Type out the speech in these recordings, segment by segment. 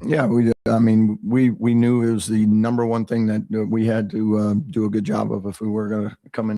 Yeah, I mean, we knew it was the number one thing that we had to do a good job of if we were going to come in.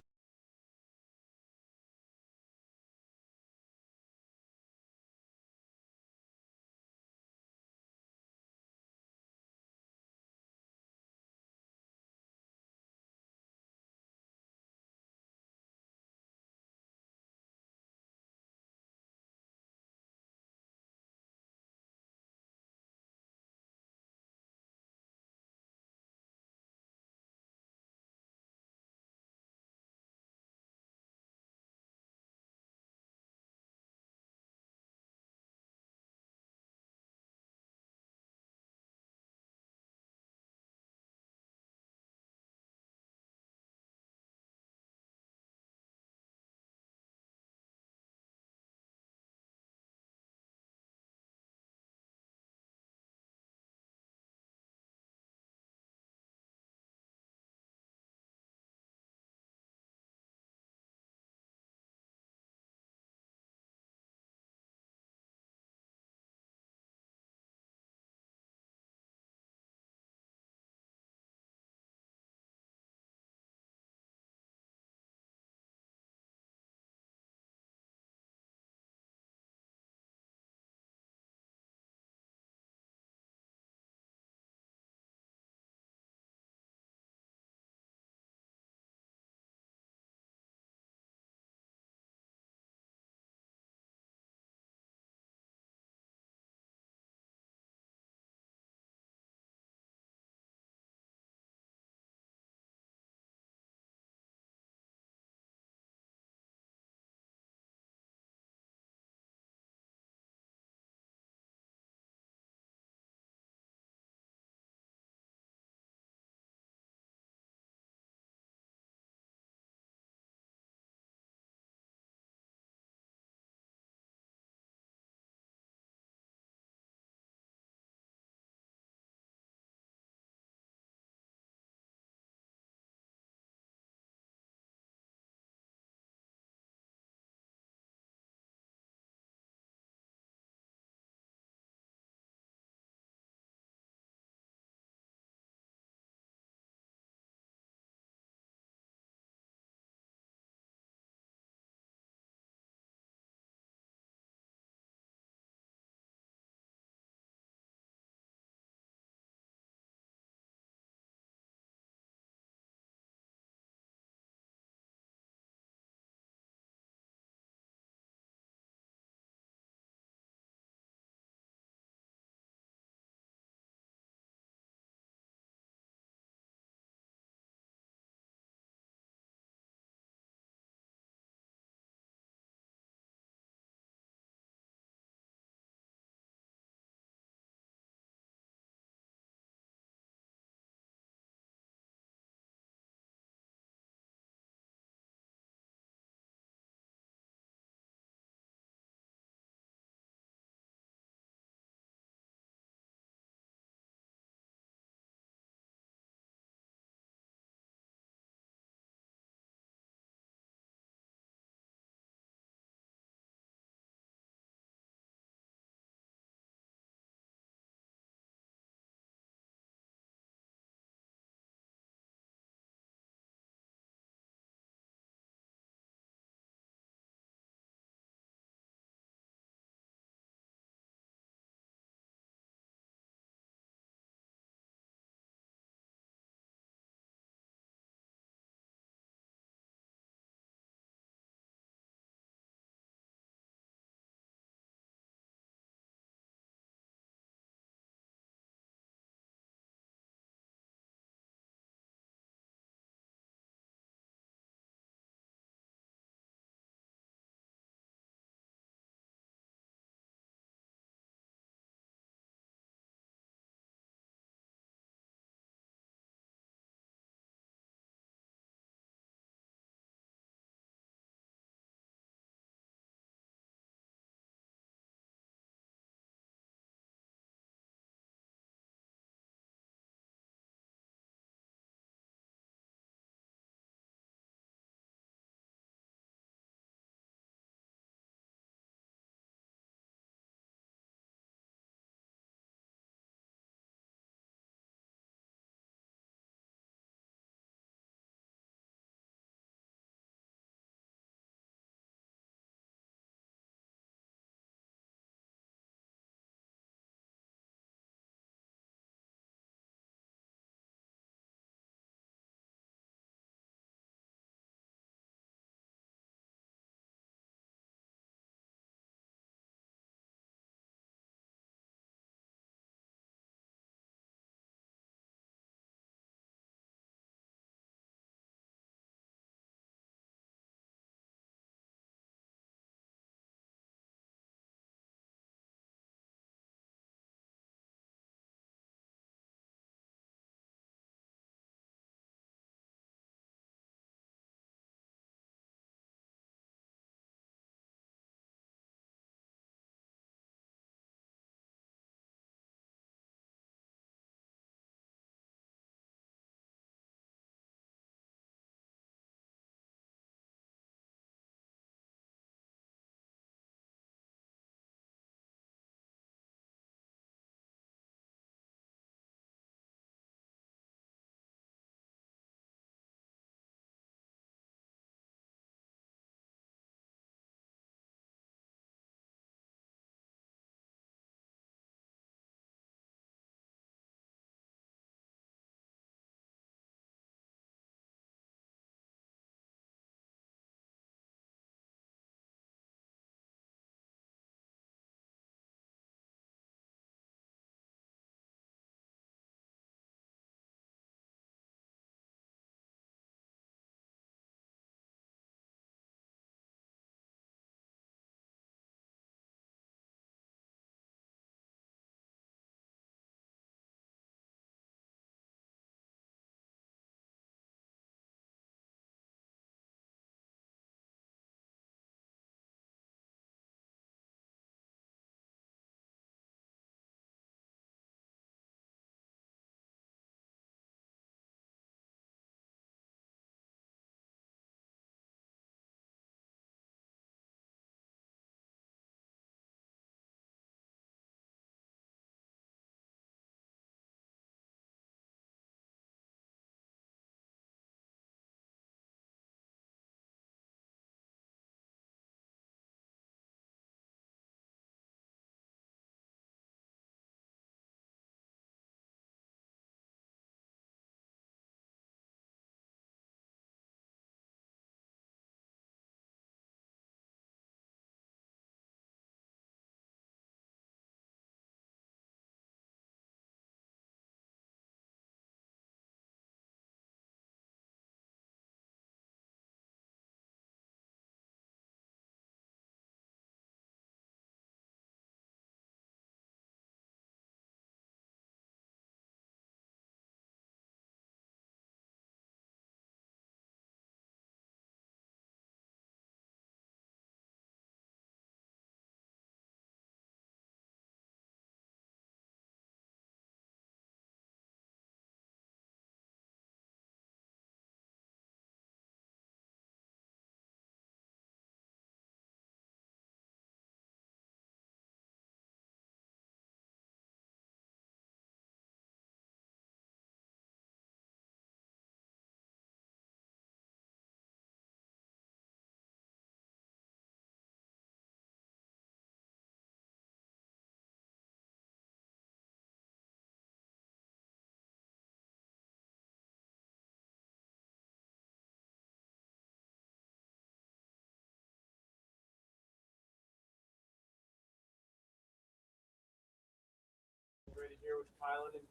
with Kylan and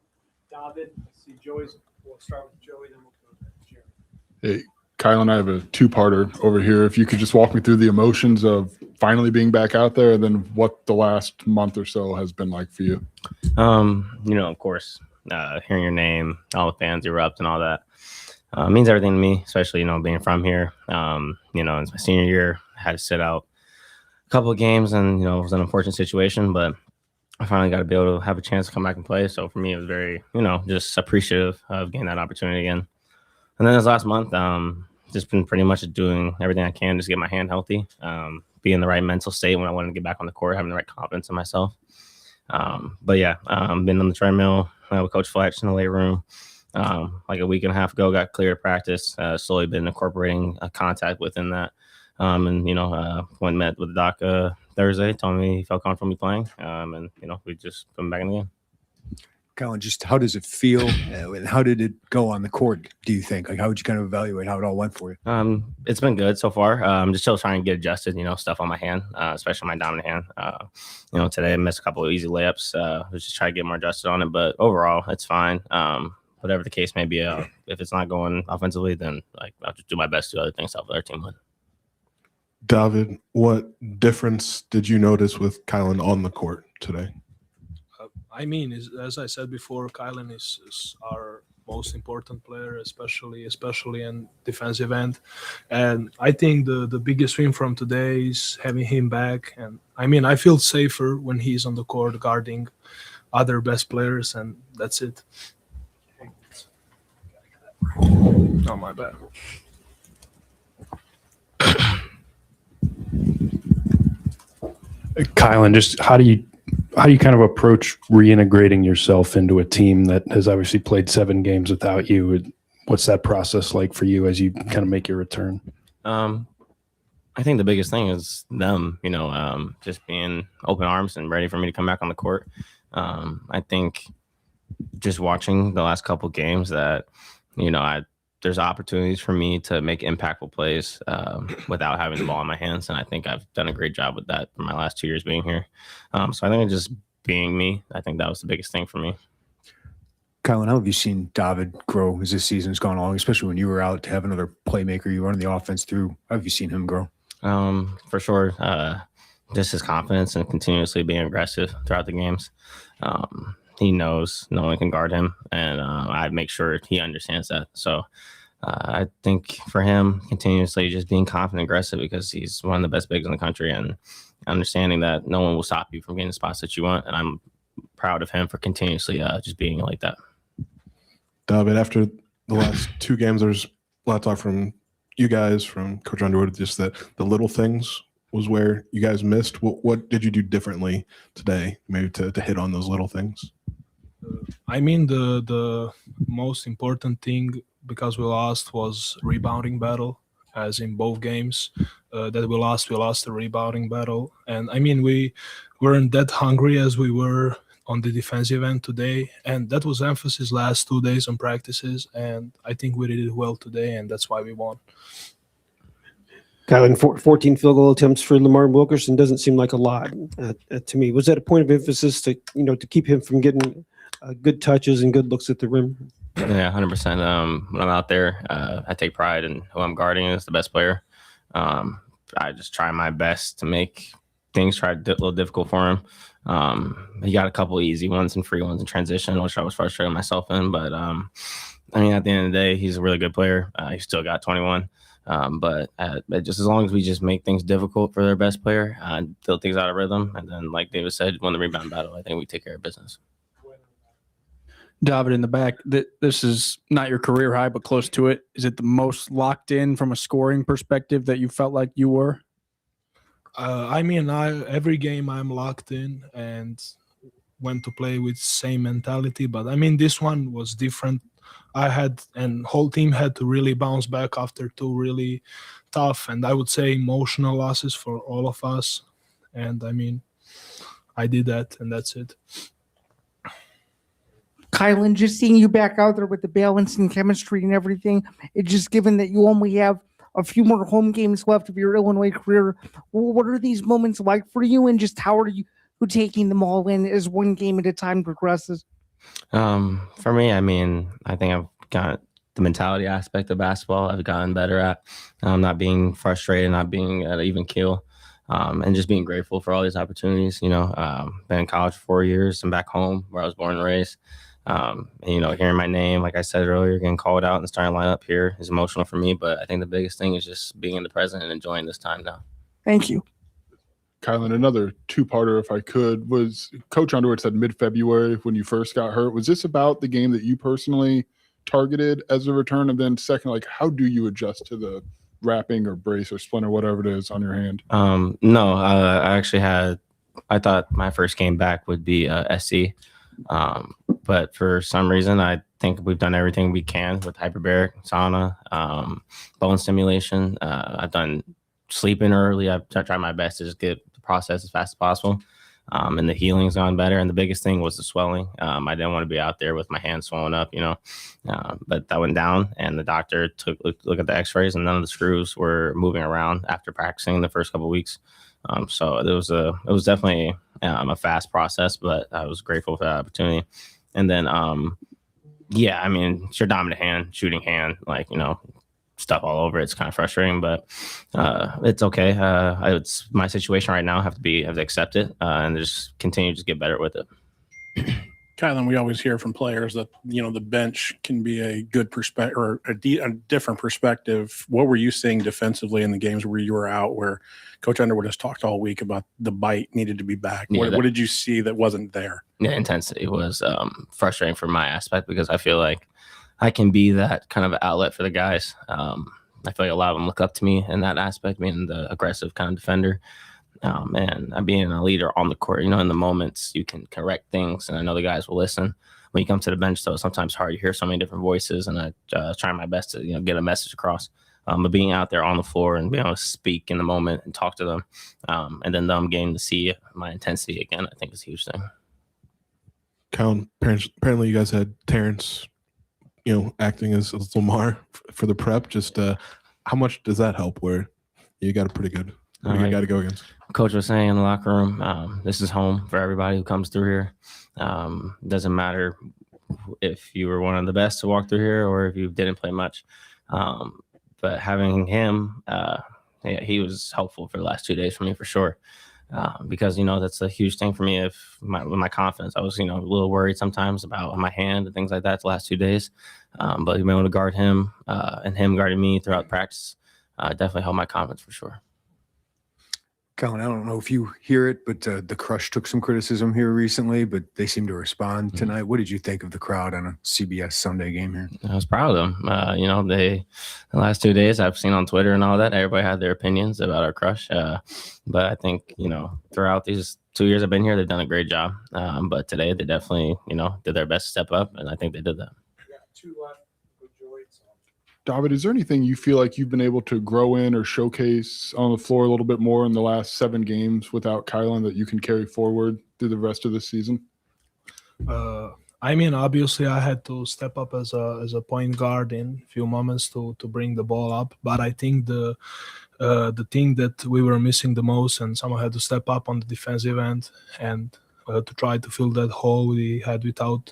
David. I see Joey's. We'll start with Joey, then we'll go to Jeremy. Hey, Kylan, I have a two-parter over here. If you could just walk me through the emotions of finally being back out there, and then what the last month or so has been like for you. Of course, hearing your name, all the fans erupt and all that means everything to me, especially, being from here. It's my senior year. I had to sit out a couple of games and, it was an unfortunate situation, but I finally got to be able to have a chance to come back and play. So for me, it was very, just appreciative of getting that opportunity again. And then this last month, just been pretty much doing everything I can just to get my hand healthy, be in the right mental state when I wanted to get back on the court, having the right confidence in myself. Been on the treadmill with Coach Fletch in the weight room. Like a week and a half ago, got cleared to practice. Slowly been incorporating contact within that. Went and met with the doc Thursday, told me he felt comfortable me playing. We just been back in the game. Colin, just how does it feel? And how did it go on the court, do you think? Like, how would you kind of evaluate how it all went for you? It's been good so far. I'm just still trying to get adjusted, stuff on my hand, especially my dominant hand. Today I missed a couple of easy layups. Just try to get more adjusted on it. But overall, it's fine. Whatever the case may be, if it's not going offensively, then I'll just do my best to do other things to help our team win. David, what difference did you notice with Kylan on the court today? As I said before, Kylan is our most important player, especially in defensive end. And I think the biggest win from today is having him back. And I feel safer when he's on the court guarding other best players, and that's it. Oh, my bad. Kylan, just how do you kind of approach reintegrating yourself into a team that has obviously played 7 games without you? What's that process like for you as you kind of make your return? I think the biggest thing is them, just being open arms and ready for me to come back on the court. I think just watching the last couple games that, there's opportunities for me to make impactful plays without having the ball in my hands. And I think I've done a great job with that for my last 2 years being here. So I think it's just being me. I think that was the biggest thing for me. Kylan, how have you seen David grow as this season's gone along, especially when you were out to have another playmaker you running the offense through? How have you seen him grow? For sure. Just his confidence and continuously being aggressive throughout the games. He knows no one can guard him, and I make sure he understands that. So I think for him, continuously just being confident and aggressive, because he's one of the best bigs in the country, and understanding that no one will stop you from getting the spots that you want. And I'm proud of him for continuously just being like that. David, after the last 2 games, there's a lot of talk from you guys, from Coach Underwood, just that the little things was where you guys missed. What did you do differently today, maybe to hit on those little things? The most important thing, because we lost, was rebounding battle, as in both games that we lost the rebounding battle. And we weren't that hungry as we were on the defensive end today, and that was emphasis last 2 days on practices, and I think we did it well today, and that's why we won. Kylan, 14 field goal attempts for Lamar Wilkerson doesn't seem like a lot to me. Was that a point of emphasis to keep him from getting good touches and good looks at the rim? Yeah, 100%. When I'm out there, I take pride in who I'm guarding as the best player. I just try my best to make things a little difficult for him. He got a couple easy ones and free ones in transition, which I was frustrated myself in. But at the end of the day, he's a really good player. He still got 21. But just as long as we just make things difficult for their best player, fill things out of rhythm, and then, like David said, win the rebound battle, I think we take care of business. David, in the back, this is not your career high, but close to it. Is it the most locked in from a scoring perspective that you felt like you were? Every game I'm locked in and went to play with same mentality. But this one was different. Whole team had to really bounce back after 2 really tough, and I would say emotional losses for all of us. And I did that, and that's it. Kylan, just seeing you back out there with the balance and chemistry and everything, it's just given that you only have a few more home games left of your Illinois career, what are these moments like for you, and just how are you taking them all in as one game at a time progresses? For me, I mean, I think I've got the mentality aspect of basketball. I've gotten better at not being frustrated, not being at an even keel, and just being grateful for all these opportunities. Been in college for 4 years and back home where I was born and raised. And, hearing my name, like I said earlier, getting called out and starting to line up here is emotional for me. But I think the biggest thing is just being in the present and enjoying this time now. Thank you. Kylan, another two-parter, if I could, was Coach Underwood said mid-February when you first got hurt. Was this about the game that you personally targeted as a return? And then second, like, how do you adjust to the wrapping or brace or splint or whatever it is on your hand? No, I thought my first game back would be SC. But for some reason, I think we've done everything we can with hyperbaric, sauna, bone stimulation. I've done sleeping early. I've tried my best to just get the process as fast as possible. And the healing's gone better. And the biggest thing was the swelling. I didn't want to be out there with my hands swollen up, but that went took and the doctor took a look at the x-rays and none of the screws were moving around after practicing the first couple of weeks. So it was definitely a fast process, but I was grateful for that opportunity. And then, yeah, I mean, it's your dominant hand, shooting hand, stuff all over. It's kind of frustrating, but it's okay. It's my situation right now. I have to accept it and just continue to get better with it. Kylan, we always hear from players that, the bench can be a good perspective or a different perspective. What were you seeing defensively in the games where you were out, where Coach Underwood has talked all week about the bite needed to be back? Yeah, what did you see that wasn't there? Yeah, intensity was frustrating from my aspect because I feel like I can be that kind of outlet for the guys. I feel like a lot of them look up to me in that aspect, being the aggressive kind of defender. And being a leader on the court, in the moments you can correct things, and I know the guys will listen. When you come to the bench, though, it's sometimes hard. You hear so many different voices, and I try my best to get a message across. But being out there on the floor and being able to speak in the moment and talk to them, and then them getting to see my intensity again, I think is a huge thing. Colin, apparently you guys had Terrence, acting as Lamar for the prep. Just how much does that help? Where you got a pretty good guy to go against? Coach was saying in the locker room, this is home for everybody who comes through here. Doesn't matter if you were one of the best to walk through here or if you didn't play much. But having him, he was helpful for the last 2 days for me for sure. Because, that's a huge thing for me. With my confidence, I was, a little worried sometimes about my hand and things like that the last 2 days. But being able to guard him and him guarding me throughout practice definitely helped my confidence for sure. Colin, I don't know if you hear it, but the Crush took some criticism here recently, but they seem to respond tonight. What did you think of the crowd on a CBS Sunday game here? I was proud of them. The last 2 days I've seen on Twitter and all that, everybody had their opinions about our Crush. But I think, throughout these 2 years I've been here, they've done a great job. But today they definitely, did their best to step up, and I think they did that. David, is there anything you feel like you've been able to grow in or showcase on the floor a little bit more in the last 7 games without Kylan that you can carry forward through the rest of the season? Obviously I had to step up as a point guard in a few moments to bring the ball up. But I think the thing that we were missing the most, and someone had to step up on the defensive end and to try to fill that hole we had without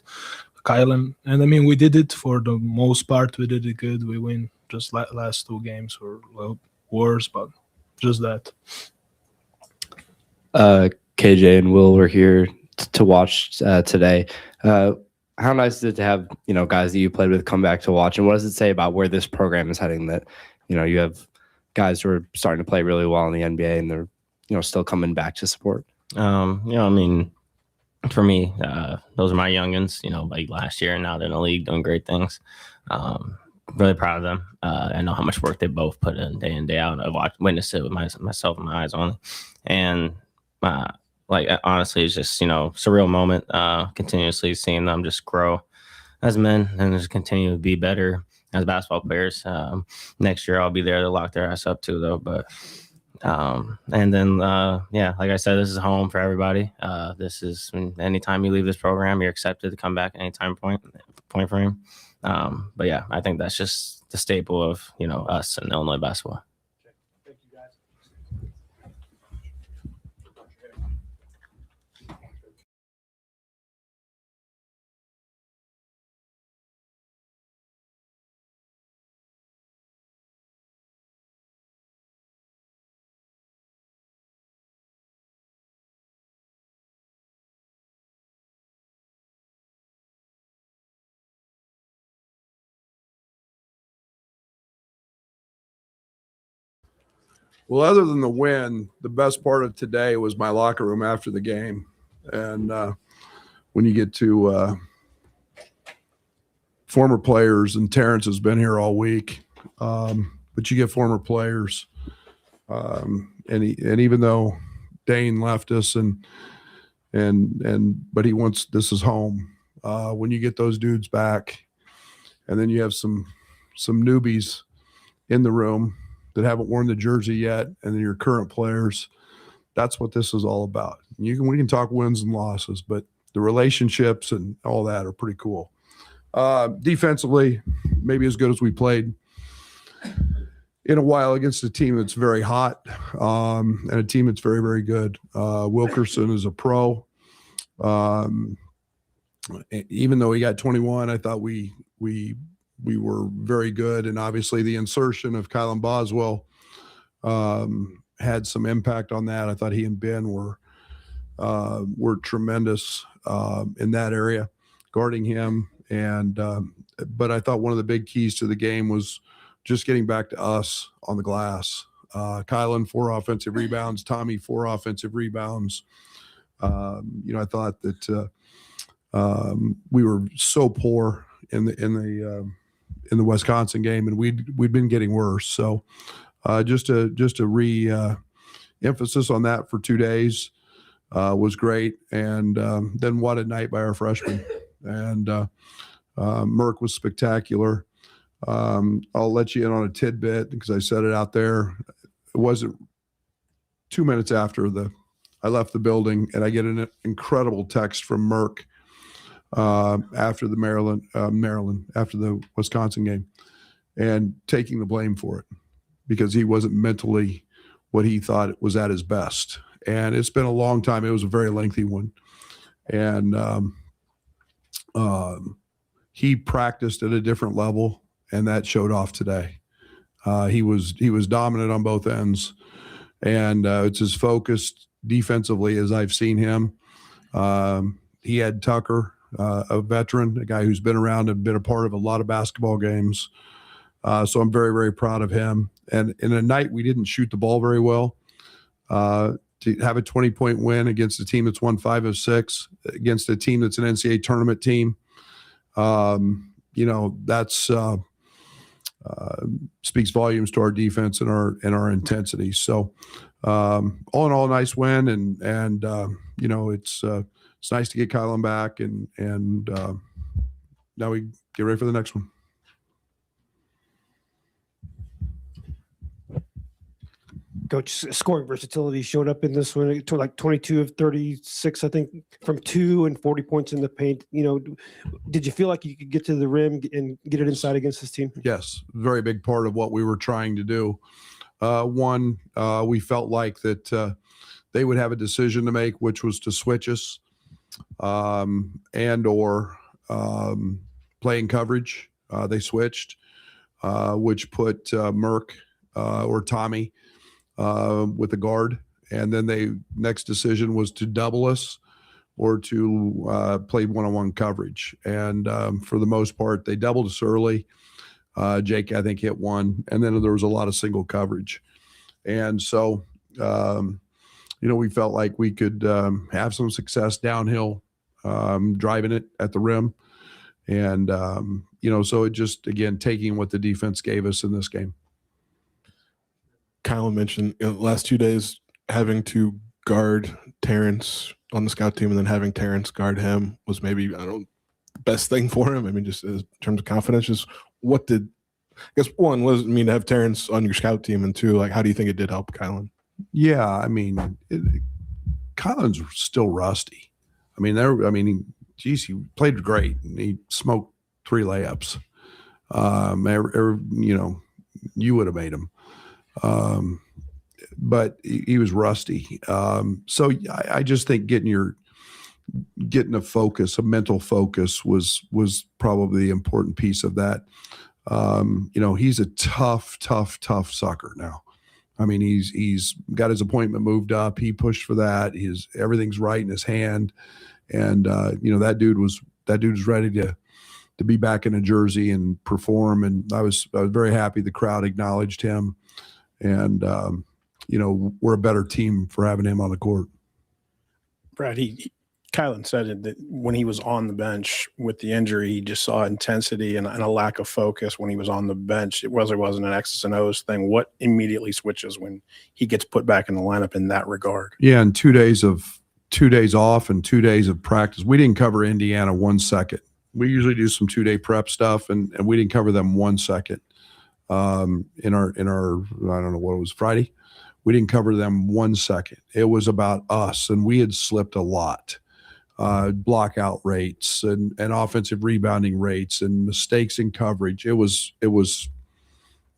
Kylan. And we did it for the most part. We did it good. We win. Just last 2 games were worse, but just that. KJ and Will were here to watch today. How nice is it to have guys that you played with come back to watch? And what does it say about where this program is heading? That you have guys who are starting to play really well in the NBA and they're still coming back to support. For me, those are my youngins, like last year, and now they're in the league doing great things. Really proud of them. I know how much work they both put in, day out. I've witnessed it with myself and my eyes only. And honestly, it's just, surreal moment, continuously seeing them just grow as men and just continue to be better as basketball players. Next year, I'll be there to lock their ass up too, though. But and then, like I said, this is home for everybody. This is anytime you leave this program, you're accepted to come back anytime point frame. But yeah, I think that's just the staple of, us in Illinois basketball. Well, other than the win, the best part of today was my locker room after the game. And when you get to former players, and Terrence has been here all week, but you get former players. And even though Dane left us but he wants, this is home. When you get those dudes back, and then you have some newbies in the room that haven't worn the jersey yet, and then your current players, that's what this is all about. We can talk wins and losses, but the relationships and all that are pretty cool. Defensively, maybe as good as we played in a while against a team that's very hot, and a team that's very, very good. Wilkerson is a pro. Even though he got 21, I thought we were very good, and obviously the insertion of Kylan Boswell had some impact on that. I thought he and Ben were tremendous in that area, guarding him. But I thought one of the big keys to the game was just getting back to us on the glass. Kylan, 4 offensive rebounds. Tommy, 4 offensive rebounds. I thought that we were so poor in the Wisconsin game, and we'd been getting worse. So just a emphasis on that for 2 days was great. And then what a night by our freshmen. And Merck was spectacular. I'll let you in on a tidbit because I said it out there. It wasn't 2 minutes after I left the building, and I get an incredible text from Merck after the after the Wisconsin game, and taking the blame for it because he wasn't mentally what he thought it was at his best. And it's been a long time. It was a very lengthy one. And he practiced at a different level, and that showed off today. He was dominant on both ends, and it's as focused defensively as I've seen him. He had Tucker, a veteran, a guy who's been around and been a part of a lot of basketball games. So I'm very, very proud of him. And in a night we didn't shoot the ball very well, to have a 20-point win against a team that's won 5 of 6, against a team that's an NCAA tournament team, that's speaks volumes to our defense and our intensity. So all in all, nice win, and it's nice to get Kylan back, and now we get ready for the next one. Coach, scoring versatility showed up in this one. To like 22 of 36, I think, from 2 and 40 points in the paint. Did you feel like you could get to the rim and get it inside against this team? Yes, very big part of what we were trying to do. We felt like that they would have a decision to make, which was to switch us and or playing coverage. They switched, which put Merck or Tommy with the guard, and then the next decision was to double us or to play one-on-one coverage. And for the most part, they doubled us early. Jake, I think, hit one, and then there was a lot of single coverage. And so, we felt like we could have some success downhill, driving it at the rim. And, so it just, again, taking what the defense gave us in this game. Kyle mentioned the last 2 days having to guard Terrence on the scout team, and then having Terrence guard him was maybe, best thing for him. I mean, just in terms of confidence, just what did, I guess, one, what does it mean to have Terrence on your scout team? And 2, how do you think it did help Kylan? Yeah, I mean, Kylan's still rusty. He played great, and he smoked 3 layups. You would have made him. But he was rusty. So I just think getting a focus, a mental focus was probably the important piece of that. He's a tough sucker now. I mean, he's got his appointment moved up. He pushed for that. Everything's right in his hand. And, that dude was ready to be back in a jersey and perform. And I was very happy the crowd acknowledged him. And, we're a better team for having him on the court. Brad, Kylan said it, that when he was on the bench with the injury, he just saw intensity and a lack of focus when he was on the bench. It wasn't an X's and O's thing. What immediately switches when he gets put back in the lineup in that regard? Yeah, and 2 days off and 2 days of practice. We didn't cover Indiana 1 second. We usually do some 2-day prep stuff, and we didn't cover them 1 second. In our I don't know what it was, Friday. We didn't cover them 1 second. It was about us, and we had slipped a lot. Block out rates and offensive rebounding rates and mistakes in coverage. It was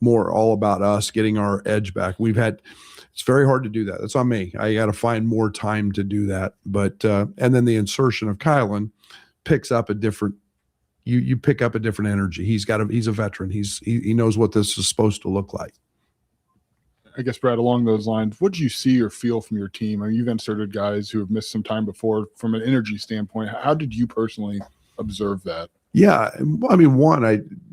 more all about us getting our edge back. It's very hard to do that. That's on me. I got to find more time to do that. But and then the insertion of Kylan picks up a different. You pick up a different energy. He's a veteran. He knows what this is supposed to look like. I guess, Brad, along those lines, what did you see or feel from your team? I mean, you've inserted guys who have missed some time before. From an energy standpoint, how did you personally observe that? Yeah, I mean,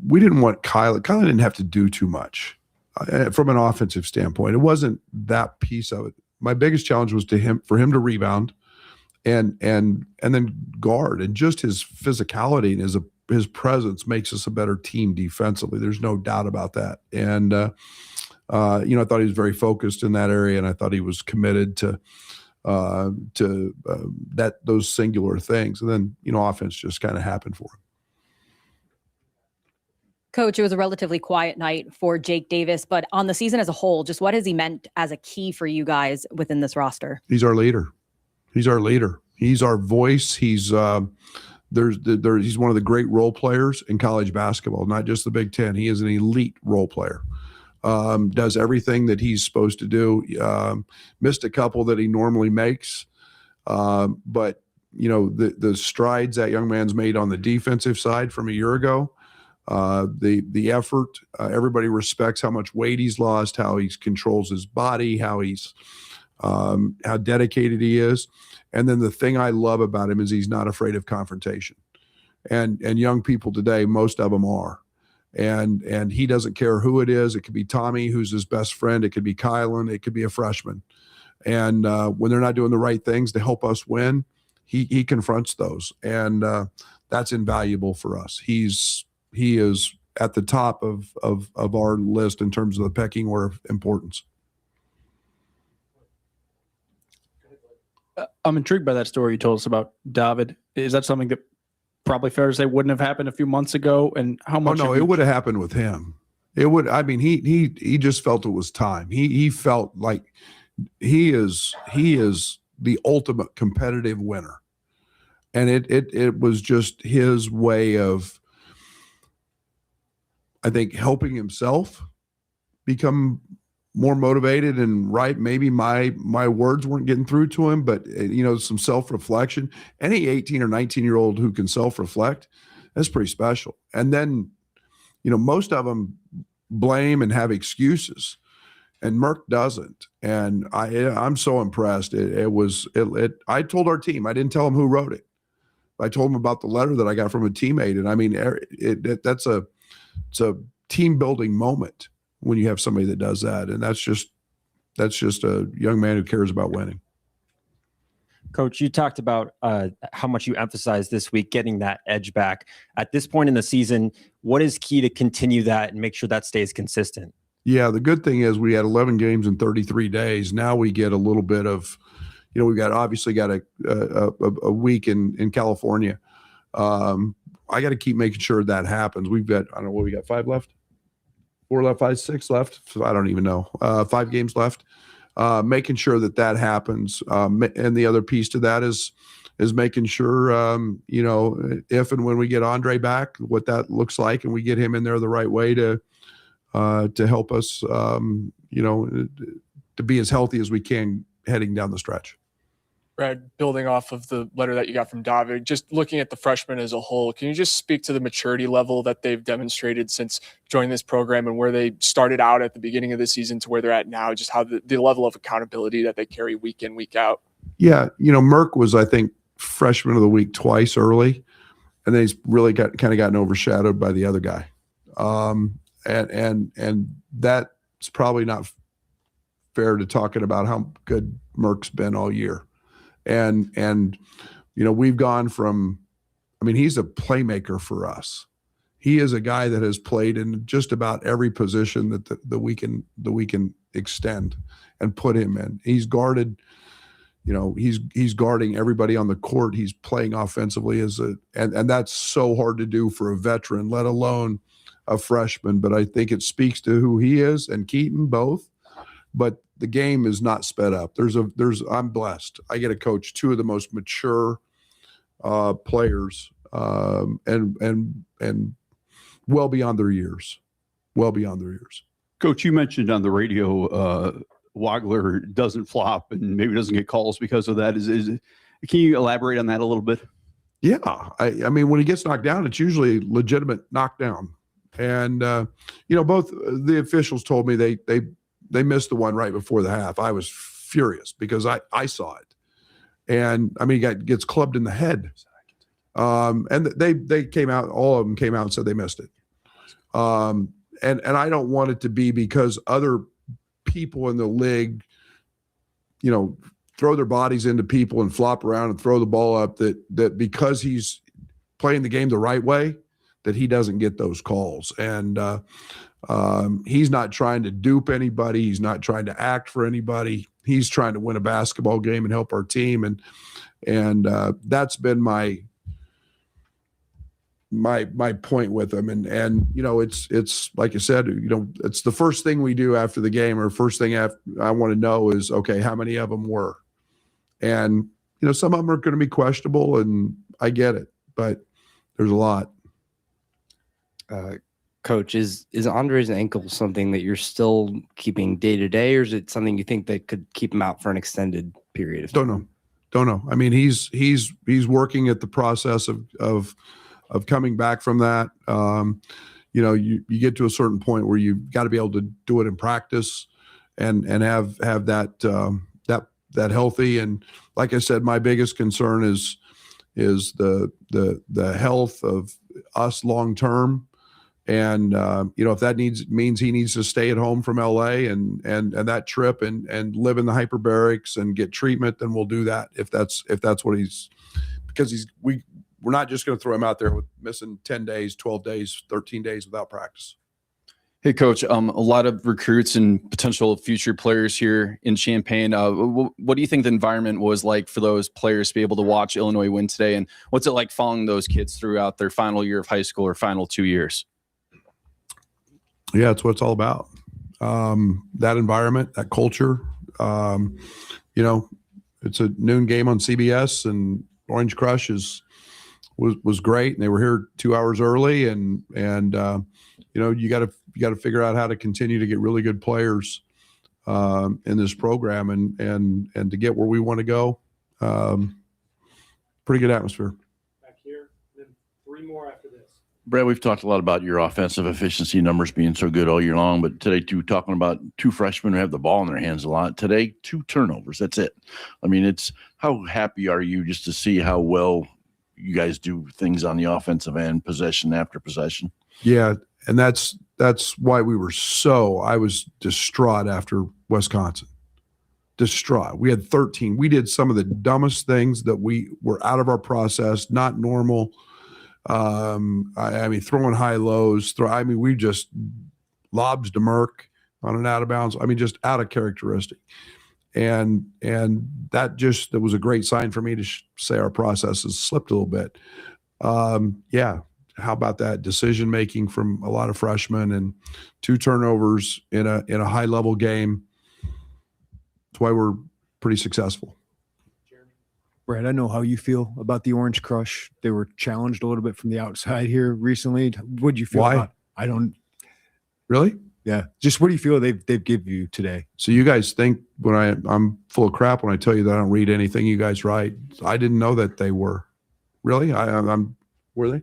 we didn't want Kylan. Kylan didn't have to do too much from an offensive standpoint. It wasn't that piece of it. My biggest challenge was for him to rebound, and then guard, and just his physicality and his presence makes us a better team defensively. There's no doubt about that. And I thought he was very focused in that area, and I thought he was committed to those singular things. And then, offense just kind of happened for him. Coach, it was a relatively quiet night for Jake Davis, but on the season as a whole, just what has he meant as a key for you guys within this roster? He's our leader. He's our voice. He's one of the great role players in college basketball, not just the Big Ten. He is an elite role player. Does everything that he's supposed to do. Missed a couple that he normally makes. But, the strides that young man's made on the defensive side from a year ago, the effort, everybody respects how much weight he's lost, how he controls his body, how dedicated he is. And then the thing I love about him is he's not afraid of confrontation. And young people today, most of them are. And he doesn't care who it is. It could be Tommy, who's his best friend. It could be Kylan. It could be a freshman. And when they're not doing the right things to help us win, he confronts those. And that's invaluable for us. He is at the top of our list in terms of the pecking order of importance. I'm intrigued by that story you told us about David. Is that something that probably fair to say wouldn't have happened a few months ago? And how much? Oh, no, it would have happened with him. It would. I mean, he just felt it was time. He felt like he is the ultimate competitive winner, and it was just his way of, I think, helping himself become more motivated and right. Maybe my words weren't getting through to him, but some self-reflection. Any 18 or 19-year-old who can self-reflect, that's pretty special. And then, most of them blame and have excuses, and Merck doesn't. And I'm so impressed. I told our team, I didn't tell them who wrote it. I told them about the letter that I got from a teammate. And I mean, it's a team building moment when you have somebody that does that. And that's just a young man who cares about winning. Coach, you talked about how much you emphasized this week getting that edge back. At this point in the season, what is key to continue that and make sure that stays consistent? Yeah, the good thing is we had 11 games in 33 days. Now we get a little bit of, we've obviously got a week in California. I got to keep making sure that happens. We've got, I don't know what we got, 5 left? 4 left, 5, 6 left. So I don't even know. 5 games left. Making sure that happens. And the other piece to that is making sure, if and when we get Andre back, what that looks like, and we get him in there the right way to help us, to be as healthy as we can heading down the stretch. Brad, building off of the letter that you got from David, just looking at the freshmen as a whole, can you just speak to the maturity level that they've demonstrated since joining this program and where they started out at the beginning of the season to where they're at now, just how the level of accountability that they carry week in, week out? Yeah, Merck was, I think, freshman of the week twice early, and then he's really gotten overshadowed by the other guy. And that's probably not fair to talking about how good Merck's been all year. And we've gone from, he's a playmaker for us. He is a guy that has played in just about every position that we can extend and put him in. He's guarded, he's guarding everybody on the court. He's playing offensively and that's so hard to do for a veteran, let alone a freshman. But I think it speaks to who he is and Keaton both. But the game is not sped up. I'm blessed. I get to coach two of the most mature players and well beyond their years. Coach, you mentioned on the radio Wagler doesn't flop and maybe doesn't get calls because of that. Can you elaborate on that a little bit? Yeah. When he gets knocked down, it's usually legitimate knockdown. And, both the officials told me they missed the one right before the half. I was furious because I saw it. And he gets clubbed in the head. And they came out, all of them came out and said they missed it. And I don't want it to be because other people in the league, throw their bodies into people and flop around and throw the ball up that because he's playing the game the right way, that he doesn't get those calls. And he's not trying to dupe anybody. He's not trying to act for anybody. He's trying to win a basketball game and help our team. And that's been my point with him. And it's like I said, it's the first thing we do after the game, or first thing I want to know is, okay, how many of them were? And, some of them are going to be questionable, and I get it, but there's a lot. Coach, is Andre's ankle something that you're still keeping day to day, or is it something you think that could keep him out for an extended period of time? Don't know. He's working at the process of coming back from that. You get to a certain point where you've got to be able to do it in practice and have that healthy. And like I said, my biggest concern is the health of us long term. And if that means he needs to stay at home from LA and that trip and live in the hyperbarics and get treatment, then we'll do that. If that's what because we're not just going to throw him out there with missing 10 days, 12 days, 13 days without practice. Hey, Coach, a lot of recruits and potential future players here in Champaign. What do you think the environment was like for those players to be able to watch Illinois win today? And what's it like following those kids throughout their final year of high school or final 2 years? Yeah, it's what it's all about. That environment, that culture. It's a noon game on CBS, and Orange Crush was great, and they were here 2 hours early, and you got to figure out how to continue to get really good players in this program, and to get where we want to go. Pretty good atmosphere. Back here, then three more after this. Brad, we've talked a lot about your offensive efficiency numbers being so good all year long, but today too, talking about two freshmen who have the ball in their hands a lot. Today, 2 turnovers. That's it. It's how happy are you just to see how well you guys do things on the offensive end, possession after possession? Yeah, and that's why I was distraught after Wisconsin. Distraught. We had 13. We did some of the dumbest things that we were out of our process, not normal. Throwing high lows. We just lobs to Merck on an out of bounds. Just out of characteristic. And that was a great sign for me to say our process has slipped a little bit. Yeah. How about that decision making from a lot of freshmen and 2 turnovers in a high level game? That's why we're pretty successful. Brad, I know how you feel about the Orange Crush. They were challenged a little bit from the outside here recently. What do you feel Why? about? I don't really. Yeah, just what do you feel they've give you today? So you guys think when I'm full of crap when I tell you that I don't read anything you guys write? I didn't know that they were. Really? Were they?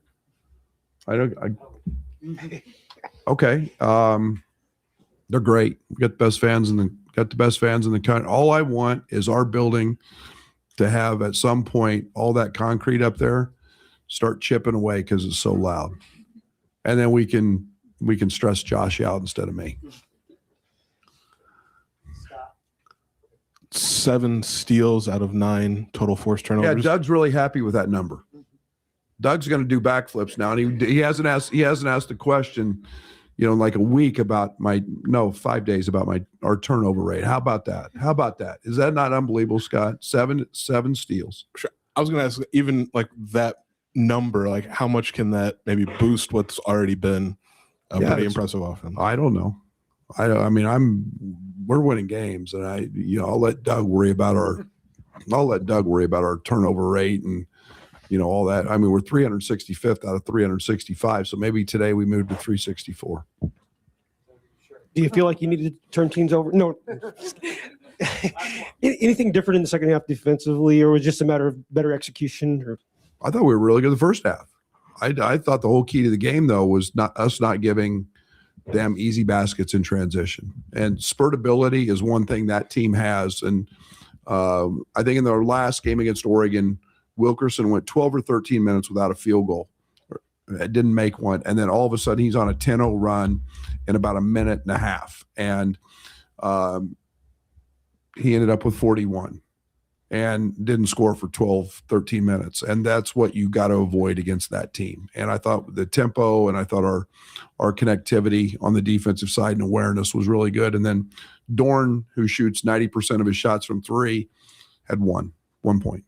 Okay. They're great. We got the best fans in the country. All I want is our building to have at some point all that concrete up there start chipping away because it's so loud, and then we can stress Josh out instead of me. 7 steals out of 9 total forced Yeah, turnovers. Doug's really happy with that number. Doug's going to do backflips now, and he hasn't asked the question, in like a week about 5 days about our turnover rate. How about that? Is that not unbelievable, Scott? Seven steals. Sure. I was going to ask, even like that number, like how much can that maybe boost what's already been a pretty impressive offense? I don't know. We're winning games, and I'll let Doug worry about our turnover rate and all that. We're 365th out of 365, so maybe today we moved to 364. Do you feel like you needed to turn teams over? No. Anything different in the second half defensively, or was it just a matter of better execution? Or I thought we were really good the first half. I thought the whole key to the game, though, was not giving them easy baskets in transition. And spurtability is one thing that team has. And I think in their last game against Oregon, Wilkerson went 12 or 13 minutes without a field goal. It didn't make one. And then all of a sudden he's on a 10-0 run in about a minute and a half. And he ended up with 41 and didn't score for 12, 13 minutes. And that's what you got to avoid against that team. And I thought the tempo and I thought our connectivity on the defensive side and awareness was really good. And then Dorn, who shoots 90% of his shots from 3, had one point.